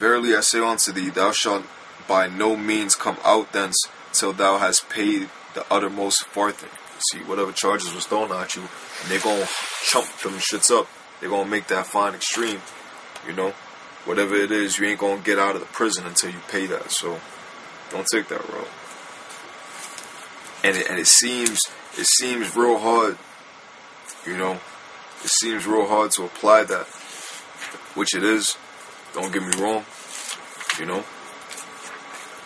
Verily I say unto thee, thou shalt by no means come out thence till thou hast paid the uttermost farthing. See, whatever charges was thrown at you, and they're gonna chump them shits up. They're gonna make that fine extreme. You know, whatever it is, you ain't gonna get out of the prison until you pay that. So don't take that road. And it seems real hard. You know, it seems real hard to apply that, which it is. Don't get me wrong. You know,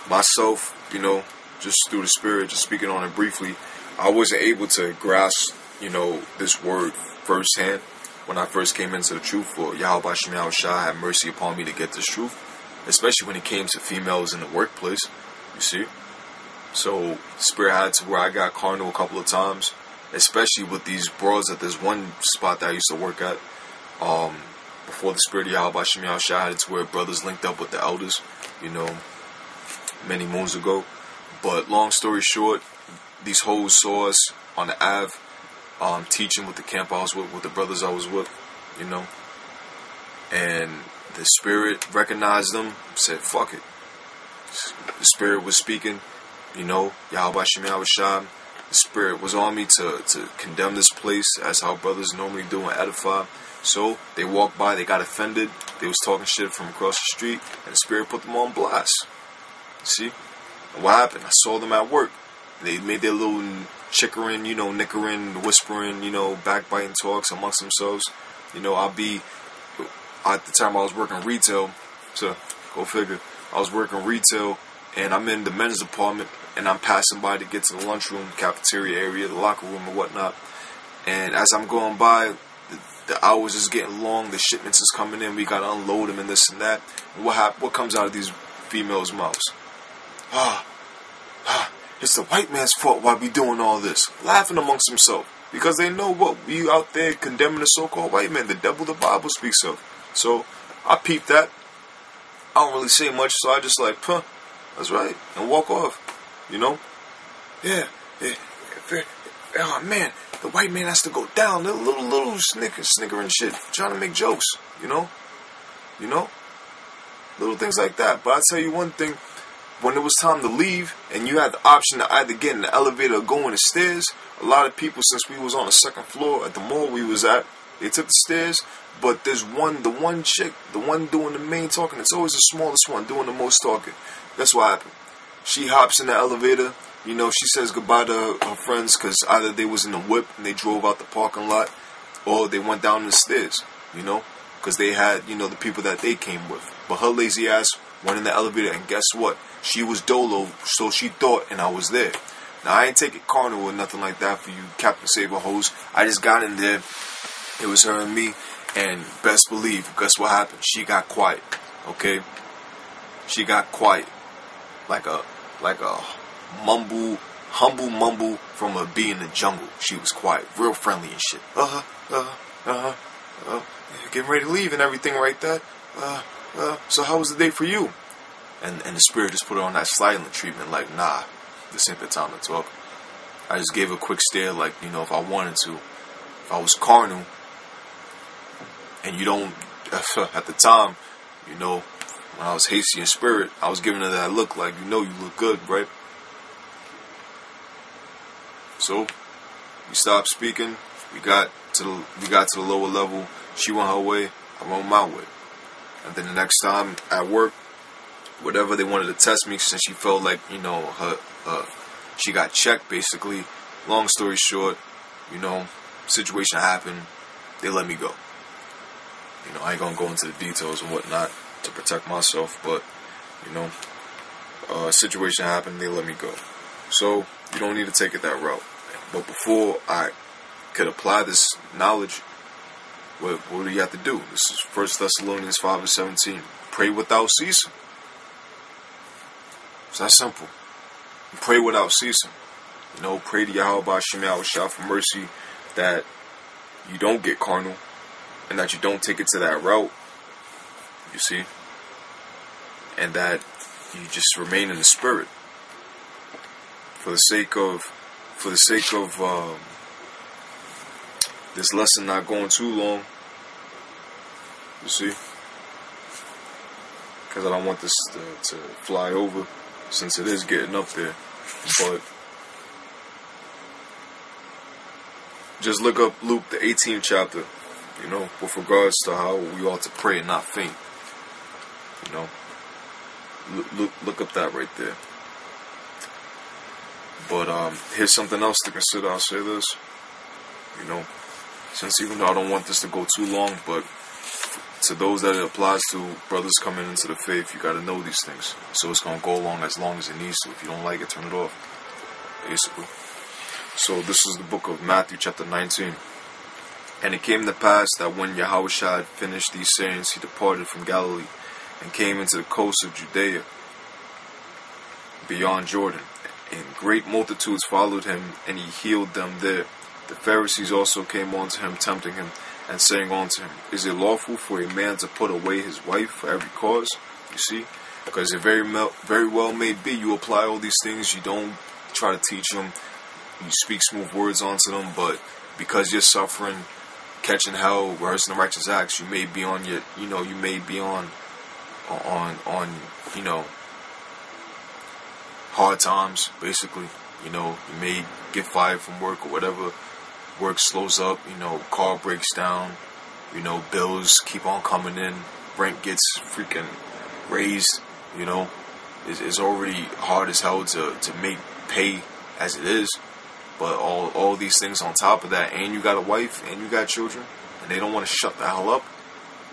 myself, you know, just through the Spirit, just speaking on it briefly, I wasn't able to grasp, you know, this word firsthand when I first came into the truth. For Yahweh Shem Yahushua had mercy upon me to get this truth, especially when it came to females in the workplace. You see, so the Spirit had to where I got carnal a couple of times, especially with these broads at this one spot that I used to work at. Before the Spirit of Yahweh Shem Yahushua had it to where brothers linked up with the elders, you know, many moons ago. But long story short, these hoes saw us on the Ave, teaching with the camp I was with the brothers I was with, you know. And the Spirit recognized them, said, fuck it. The Spirit was speaking, you know, Yahweh Shem Yahushua. The Spirit was on me to condemn this place as how brothers normally do and edify. So they walked by, they got offended, they was talking shit from across the street, and the Spirit put them on blast. See? And what happened? I saw them at work. They made their little chickering, you know, nickering, whispering, you know, backbiting talks amongst themselves. You know, at the time I was working retail, so go figure. I was working retail, and I'm in the men's department, and I'm passing by to get to the lunchroom, cafeteria area, the locker room and whatnot. And as I'm going by, the hours is getting long, the shipments is coming in, we gotta unload them and this and that. And what comes out of these females' mouths? It's the white man's fault why we doing all this. Laughing amongst themselves. Because they know what we out there condemning the so-called white man, the devil the Bible speaks of. So I peeped that. I don't really say much, so I just like, that's right, and walk off. You know? Yeah. Oh man, the white man has to go down. Little snickering shit, trying to make jokes. You know? Little things like that. But I tell you one thing. When it was time to leave, and you had the option to either get in the elevator or go in the stairs, a lot of people, since we was on the second floor at the mall we was at, they took the stairs. But there's the one chick, the one doing the main talking. It's always the smallest one doing the most talking. That's what happened. She hops in the elevator. You know, she says goodbye to her friends because either they was in the whip and they drove out the parking lot, or they went down the stairs. You know, because they had, you know, the people that they came with. But her lazy ass went in the elevator, and guess what? She was dolo, so she thought, and I was there. Now, I ain't take it carnal or nothing like that for you Captain Saber hoes. I just got in there. It was her and me, and best believe, guess what happened? She got quiet, okay? She got quiet. Like a humble mumble from a bee in the jungle. She was quiet, real friendly and shit. Getting ready to leave and everything like that. So how was the day for you? And the Spirit just put her on that silent treatment, like, nah, this ain't the time to talk. I just gave her a quick stare, like, you know, if I wanted to. If I was carnal, and you don't, at the time, you know, when I was hasty in spirit, I was giving her that look, like, you know, you look good, right? So, we stopped speaking, we got to the lower level, she went her way, I went my way. And then the next time at work, whatever they wanted to test me, since she felt like, you know, she got checked basically. Long story short, you know, situation happened, they let me go. You know, I ain't gonna go into the details and whatnot to protect myself, but, you know, situation happened, they let me go. So, you don't need to take it that route. But before I could apply this knowledge, what do you have to do? This is 1 Thessalonians 5:17. Pray without ceasing. It's that simple. You pray without ceasing. You know, pray to Yahweh Shem Yahushua for mercy that you don't get carnal and that you don't take it to that route. You see? And that you just remain in the Spirit. For the sake of this lesson not going too long, you see, because I don't want this to fly over, since it is getting up there. But just look up Luke, the 18th chapter, with regards to how we ought to pray and not faint. Look up that right there. But here's something else to consider. I'll say this, since even though I don't want this to go too long, but to those that it applies to, brothers coming into the faith, you got to know these things. So it's going to go along as it needs to. If you don't like it, turn it off, basically. So this is the book of Matthew chapter 19. And it came to pass that when Yahushua had finished these sayings, he departed from Galilee and came into the coast of Judea beyond Jordan. And great multitudes followed him, and he healed them there. The Pharisees also came unto him, tempting him, and saying unto him, Is it lawful for a man to put away his wife for every cause? You see? Because it very well may be you apply all these things, you don't try to teach them, you speak smooth words onto them, but because you're suffering, catching hell, rehearsing the righteous acts, you may be on your, you may be on hard times, basically. You may get fired from work or whatever. Work slows up, car breaks down, bills keep on coming in, rent gets freaking raised, it's already hard as hell to make pay as it is. But all these things on top of that, and you got a wife, and you got children, and they don't want to shut the hell up.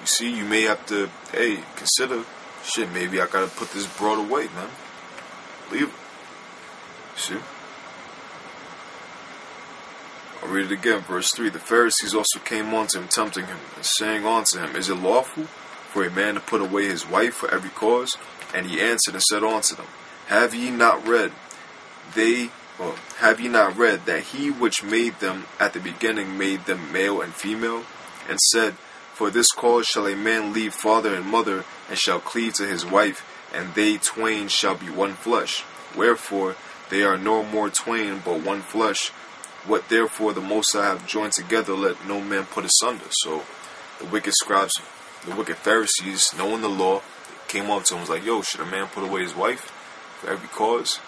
You see, you may have to, consider, shit, maybe I gotta put this broad away, man. Leave it. See? I'll read it again, verse 3. The Pharisees also came unto him, tempting him, and saying unto him, Is it lawful for a man to put away his wife for every cause? And he answered and said unto them, Have ye not read that he which made them at the beginning made them male and female, and said, For this cause shall a man leave father and mother, and shall cleave to his wife, and they twain shall be one flesh. Wherefore they are no more twain, but one flesh. What therefore the Most High have joined together, let no man put asunder. So the wicked scribes, the wicked Pharisees, knowing the law, came up to him and was like, Yo, should a man put away his wife for every cause?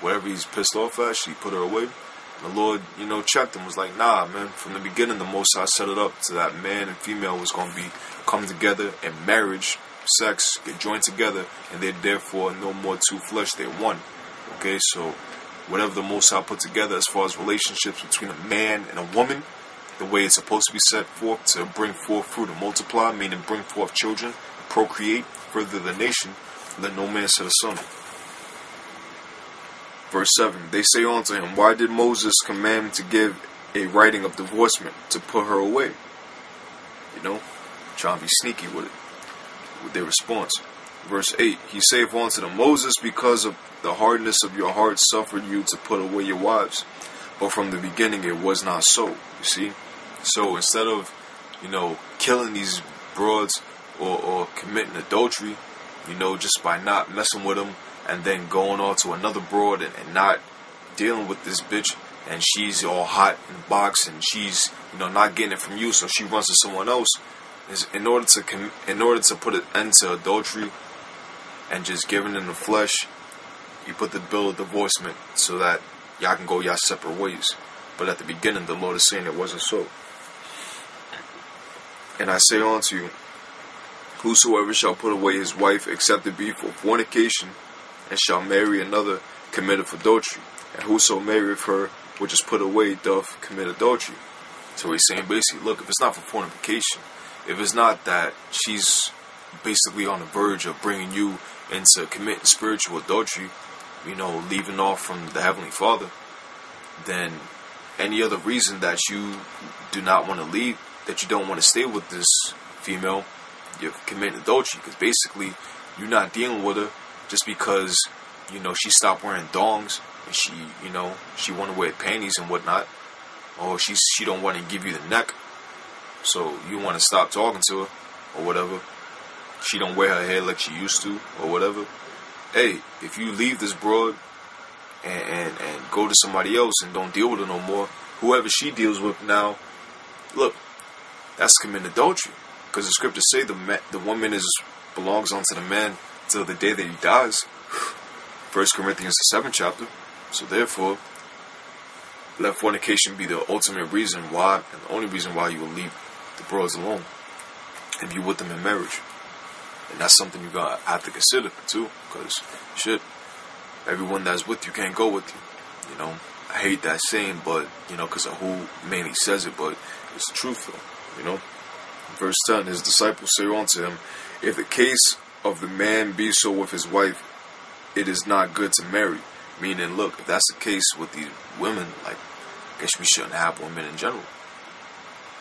Whatever he's pissed off at, should he put her away? And the Lord, checked him, was like, nah, man, from the beginning the Most High set it up so that man and female was going to come together in marriage, sex, get joined together, and they're therefore no more two flesh, they're one. Okay, so whatever the Most High put together as far as relationships between a man and a woman, the way it's supposed to be set forth to bring forth fruit and multiply, meaning bring forth children, procreate, further the nation, let no man set asunder. Verse 7, they say unto him, Why did Moses command to give a writing of divorcement to put her away? Trying to be sneaky with their response. Verse 8, he saith unto them, Moses, because of the hardness of your heart, suffered you to put away your wives. But from the beginning it was not so. You see? So instead of, killing these broads or committing adultery, just by not messing with them, and then going on to another broad and not dealing with this bitch, and she's all hot in the box, and she's not getting it from you, so she runs to someone else. Is in order to put an end to adultery and just giving in the flesh, you put the bill of divorcement so that y'all can go y'all separate ways. But at the beginning, the Lord is saying it wasn't so. And I say unto you, whosoever shall put away his wife, except it be for fornication, and shall marry another, committeth adultery. And whoso marrieth her which is put away doth commit adultery. So he's saying basically, look, if it's not for fornication, if it's not that she's basically on the verge of bringing you into committing spiritual adultery, leaving off from the Heavenly Father, then any other reason that you do not want to leave, that you don't want to stay with this female, you're committing adultery. Because basically, you're not dealing with her just because, she stopped wearing thongs and she want to wear panties and whatnot, or she don't want to give you the neck, so you want to stop talking to her or whatever. She don't wear her hair like she used to or whatever. Hey, if you leave this broad and go to somebody else and don't deal with her no more, whoever she deals with now, look, that's committing adultery. Because the scriptures say the woman is belongs unto the man till the day that he dies. 1 Corinthians the 7th chapter. So therefore, let fornication be the ultimate reason why, and the only reason why you will leave the broads alone if you with them in marriage. And that's something you gotta have to consider too, because shit, everyone that's with you can't go with you. You know, I hate that saying, but you know, because of who mainly says it, but it's the truth though. You know, verse 10: his disciples say unto him, if the case of the man be so with his wife, it is not good to marry. Meaning, look, if that's the case with these women, like, I guess we shouldn't have women in general.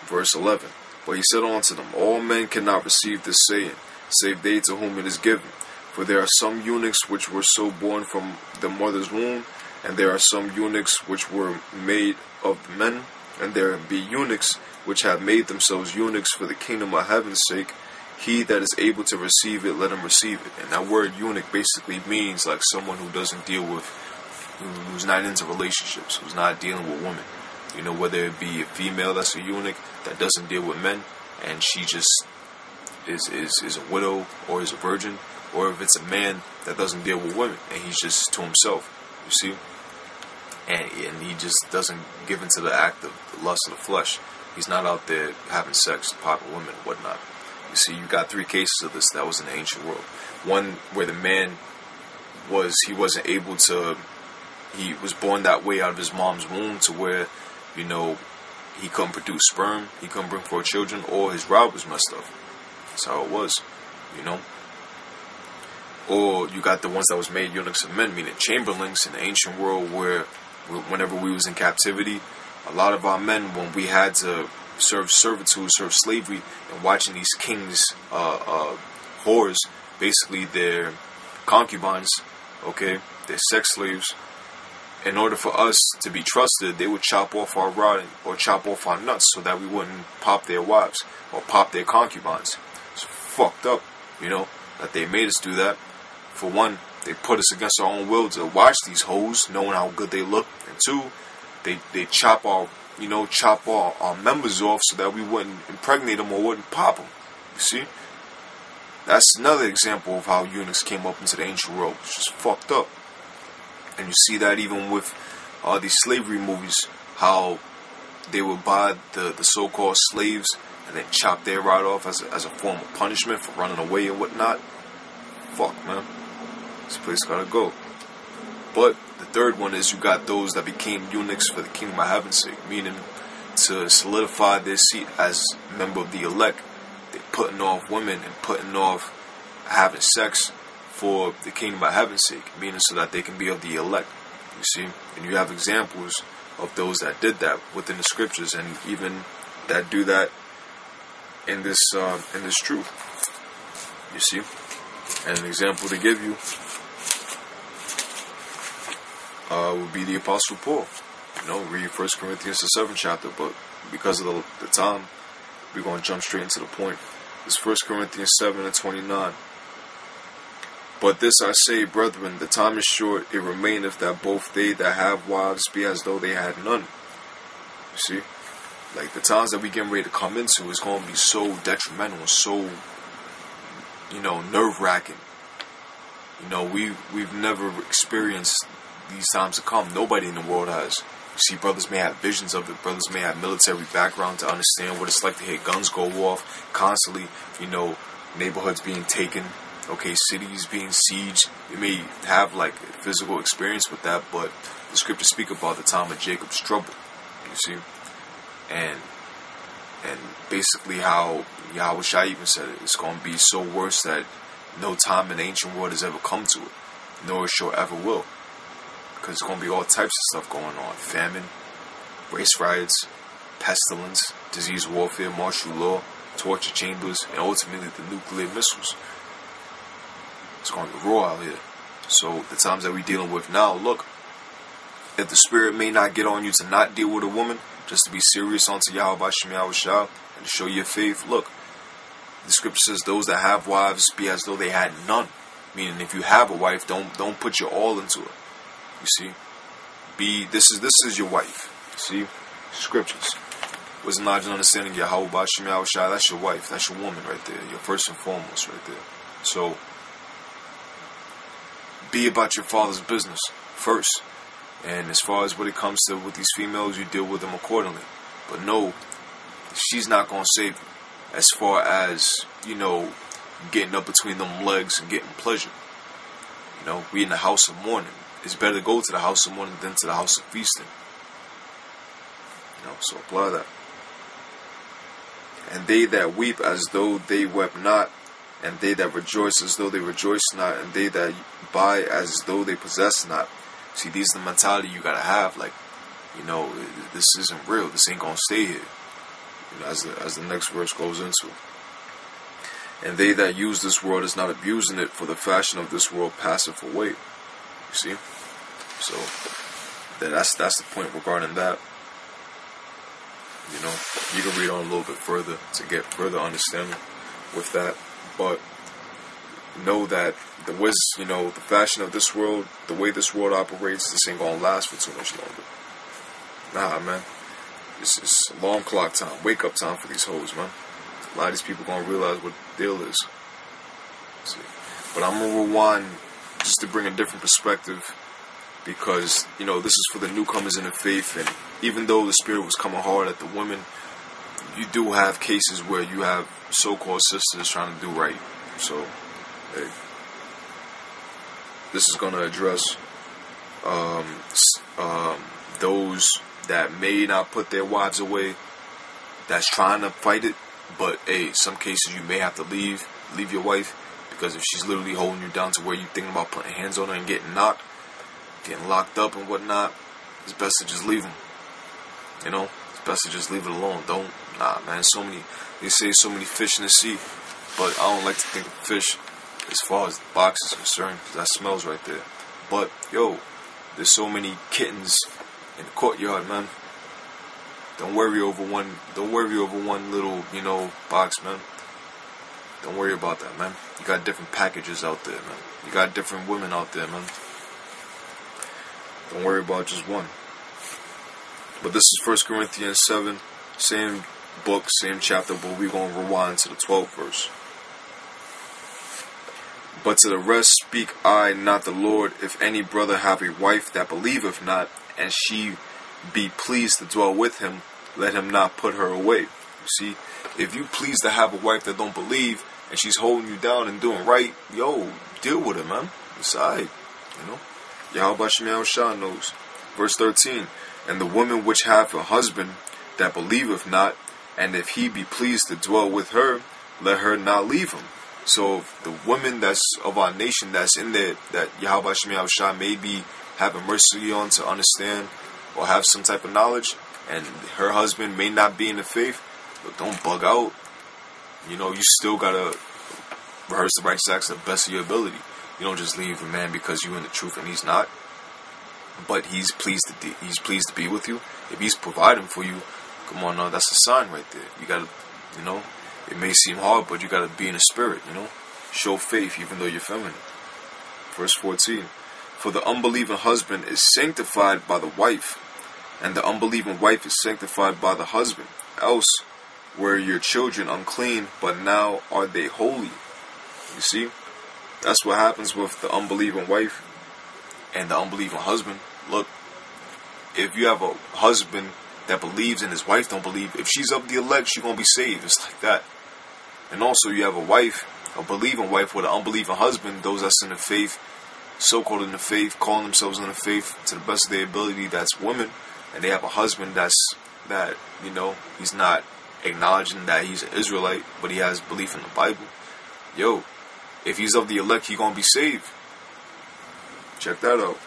Verse 11: but he said unto them, all men cannot receive this saying, save they to whom it is given. For there are some eunuchs which were so born from the mother's womb, and there are some eunuchs which were made of the men, and there be eunuchs which have made themselves eunuchs for the kingdom of heaven's sake. He that is able to receive it, let him receive it. And that word eunuch basically means like someone who doesn't deal with, who's not into relationships, who's not dealing with women. You know, whether it be a female that's a eunuch that doesn't deal with men, and she just is a widow or is a virgin, or if it's a man that doesn't deal with women and he's just to himself, you see, and he just doesn't give into the act of the lust of the flesh. He's not out there having sex, popping women, and whatnot. You see, you got three cases of this that was in the ancient world. One where the man wasn't able to, he was born that way out of his mom's womb to where, you know, he couldn't produce sperm, he couldn't bring forth children, or his rod was messed up. That's how it was, you know. Or you got the ones that was made eunuchs of men, meaning chamberlains in the ancient world, where whenever we was in captivity, a lot of our men, when we had to serve servitude, serve slavery, and watching these kings, whores, basically their concubines, okay, their sex slaves, in order for us to be trusted, they would chop off our rod or chop off our nuts so that we wouldn't pop their wives or pop their concubines. It's fucked up, you know, that they made us do that. For one, they put us against our own will to watch these hoes, knowing how good they look. And two, they chop our members off so that we wouldn't impregnate them or wouldn't pop them. You see? That's another example of how eunuchs came up into the ancient world. It's just fucked up. And you see that even with these slavery movies, how they would buy the so-called slaves and then chop their rod off as a form of punishment for running away and whatnot. Fuck, man. This place gotta go. But the third one is you got those that became eunuchs for the kingdom of heaven's sake, meaning to solidify their seat as a member of the elect. They're putting off women and putting off having sex for the kingdom of heaven's sake, meaning so that they can be of the elect. You see? And you have examples of those that did that within the scriptures, and even that do that in this truth. You see? And an example to give you would be the Apostle Paul. You know, read 1 Corinthians the 7th chapter, but because of the time, we're going to jump straight into the point. It's 1 Corinthians 7:29. But this I say, brethren, the time is short, it remaineth that both they that have wives be as though they had none. You see? Like, the times that we getting ready to come into is going to be so detrimental and so, you know, nerve-wracking. You know, we've never experienced these times to come. Nobody in the world has. You see, brothers may have visions of it. Brothers may have military background to understand what it's like to hear guns go off constantly. You know, neighborhoods being taken. Okay, cities being sieged. You may have like a physical experience with that, but the scriptures speak about the time of Jacob's trouble. You see, and basically how Yahushua even said it. It's going to be so worse that no time in the ancient world has ever come to it, nor shall ever will. Because there's going to be all types of stuff going on. Famine, race riots, pestilence, disease warfare, martial law, torture chambers, and ultimately the nuclear missiles. It's going to be raw out here. So the times that we're dealing with now, look, if the spirit may not get on you to not deal with a woman, just to be serious unto Yahweh Shem Yahushua and to show your faith, look, the scripture says those that have wives be as though they had none. Meaning if you have a wife, don't put your all into it. You see? This is your wife. You see? Scriptures. Was knowledge and understanding Yahweh Shem Yahushua, that's your wife, that's your woman right there. Your first and foremost right there. So, be about your father's business first. And as far as what it comes to with these females, you deal with them accordingly. But no, she's not going to save you. As far as, getting up between them legs and getting pleasure. We in the house of mourning. It's better to go to the house of mourning than to the house of feasting. So apply that. And they that weep as though they wept not, and they that rejoice as though they rejoice not, and they that buy as though they possess not. See, these are the mentality you gotta have. Like, this isn't real. This ain't gonna stay here. As the next verse goes into. And they that use this world is not abusing it, for the fashion of this world passeth away. You see? So that's the point regarding that. You can read on a little bit further to get further understanding with that. But know that the fashion of this world, the way this world operates, this ain't gonna last for too much longer. Nah, man. It's alarm clock time, wake up time for these hoes, man. A lot of these people gonna realize what the deal is. See? But I'm gonna rewind just to bring a different perspective, because this is for the newcomers in the faith. And even though the spirit was coming hard at the women, you do have cases where you have so-called sisters trying to do right. So, hey, this is gonna address those that may not put their wives away, that's trying to fight it. But hey, some cases you may have to leave your wife, because if she's literally holding you down to where you thinking about putting hands on her and getting knocked, getting locked up and whatnot, it's best to just leave them. It's best to just leave it alone. Man, they say so many fish in the sea, but I don't like to think of fish as far as the box is concerned, because that smells right there. But there's so many kittens in the courtyard, man. Don't worry over one little, box, man. Don't worry about that, man. You got different packages out there, man. You got different women out there, man. Don't worry about just one. But this is 1 Corinthians 7, same book, same chapter, but we're going to rewind to the 12th verse. But to the rest speak I, not the Lord. If any brother have a wife that believeth not, and she be pleased to dwell with him, let him not put her away. You see, if you pleased to have a wife that don't believe, and she's holding you down and doing right, deal with her, man. It's alright, Yahweh Shemiah Shah knows. Verse 13, and the woman which hath a husband that believeth not, and if he be pleased to dwell with her, let her not leave him. So if the woman that's of our nation that's in there, that Yahweh Shemiah Shah may be having mercy on to understand or have some type of knowledge, and her husband may not be in the faith, but don't bug out. You still gotta rehearse the righteous acts to the best of your ability. You don't just leave a man because you're in the truth and he's not. But he's pleased to be with you. If he's providing for you, come on now, that's a sign right there. You gotta, it may seem hard, but you gotta be in the spirit, Show faith even though you're feminine. Verse 14. For the unbelieving husband is sanctified by the wife, and the unbelieving wife is sanctified by the husband. Else were your children unclean, but now are they holy. You see? That's what happens with the unbelieving wife and the unbelieving husband. Look, if you have a husband that believes and his wife don't believe, if she's of the elect, she's going to be saved. It's like that. And also you have a wife, a believing wife with an unbelieving husband, those that's in the faith, so-called in the faith, calling themselves in the faith to the best of their ability, that's women, and they have a husband that he's not acknowledging that he's an Israelite, but he has belief in the Bible. If he's of the elect, he's gonna be saved. Check that out.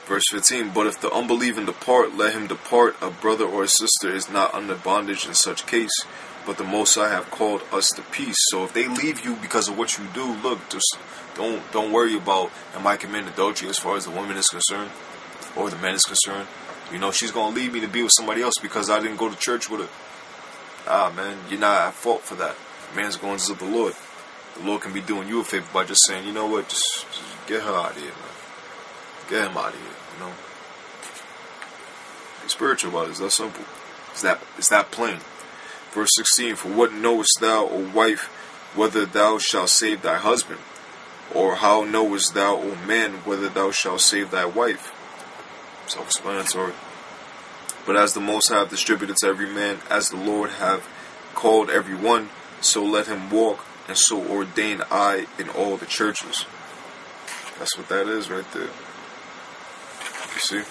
Verse 15, but if the unbelieving depart, let him depart. A brother or a sister is not under bondage in such case, but the Most High have called us to peace. So if they leave you because of what you do, look, just don't worry about, am I committing adultery as far as the woman is concerned, or the man is concerned. She's going to leave me to be with somebody else because I didn't go to church with her. Man, you're not at fault for that. Man's going to the Lord. The Lord can be doing you a favor by just saying, you know what, just get her out of here, man. Get him out of here, Be spiritual about it. It's that simple. It's that plain. Verse 16, for what knowest thou, O wife, whether thou shalt save thy husband? Or how knowest thou, O man, whether thou shalt save thy wife? Self-explanatory. But as the Most High hath distributed to every man, as the Lord hath called every one, so let him walk, and so ordain I in all the churches. That's what that is right there. You see?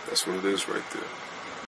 That's what it is right there.